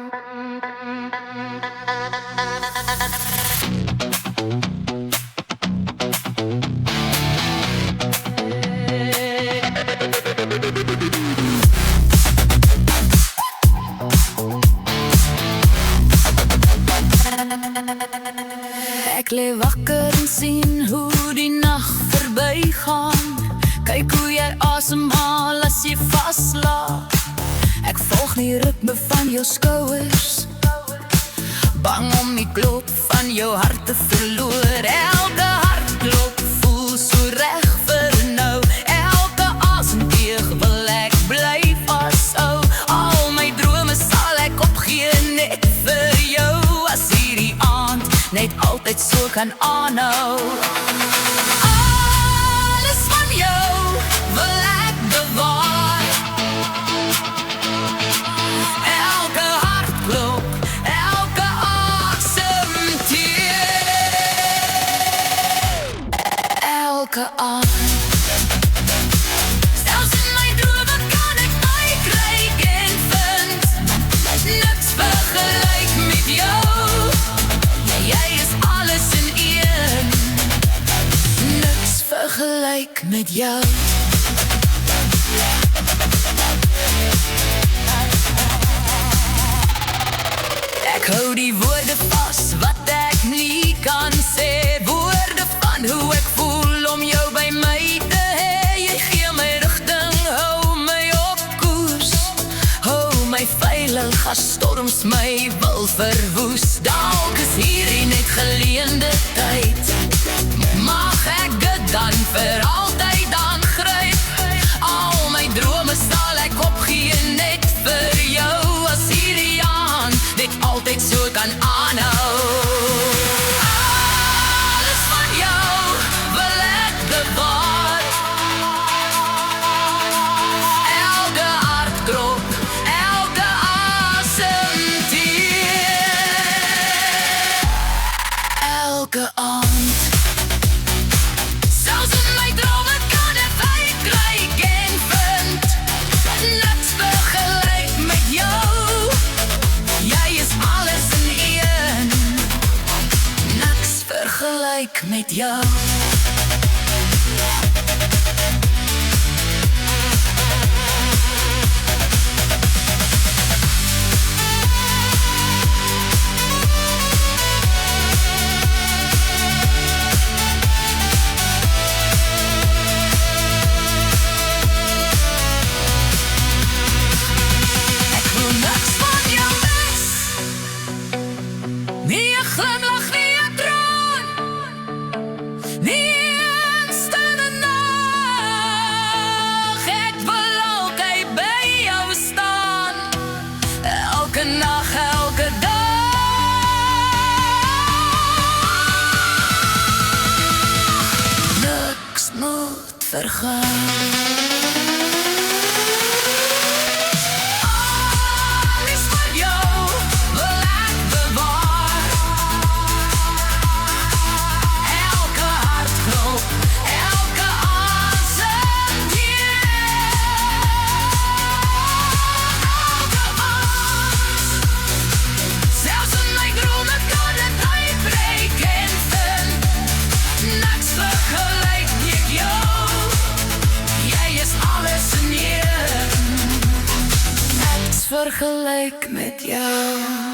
Ek lê wakker en sien hoe die nag verbygaan. Kyk hoe jy asemhaal as jy vaslaap. Ek volg die ritme van jou skouers, bang om die klop van jou hart te verloor. Elke hartklop voel so reg vir nou. Elke asemteug wil ek bly vashou. Al my drome sal ek opgee net vir jou. As hierdie aand net altyd so kan aanhou. Alles van jou wil ek bewaar. Elke hartklop, elke asemteug, elke aand. Selfs in my drome kan ek my kyk en vind niks vergelyk met jou. Jy is alles in een, niks vergelyk met jou. Ek hou die woorde vas wat ek nie kan sê. Woorde van hoe ek voel om jou by my te hê. Jy gee my rigting, hou my op koers. Hou my veilig as storms my wil verwoes. Dalk is hierdie net geleende tyd. Mag ek dit dan vir altyd aangryp. Al my drome sal ek opgee net vir jou. As hierdie aan dit altyd so kan aanhou. Alles van jou wil ek bewaar. Elke hartklop, elke asemteug, elke aand. Selfs in my drome kan ek kyk en vind niks vergelyk met jou. Jy is alles in een, niks vergelyk met jou. Nie 'n glimlach, nie 'n traan, nie 'n stille nag. Ek wil altyd by jou staan, elke nag, elke dag. Niks moet vergaan. Vergelijk met jou.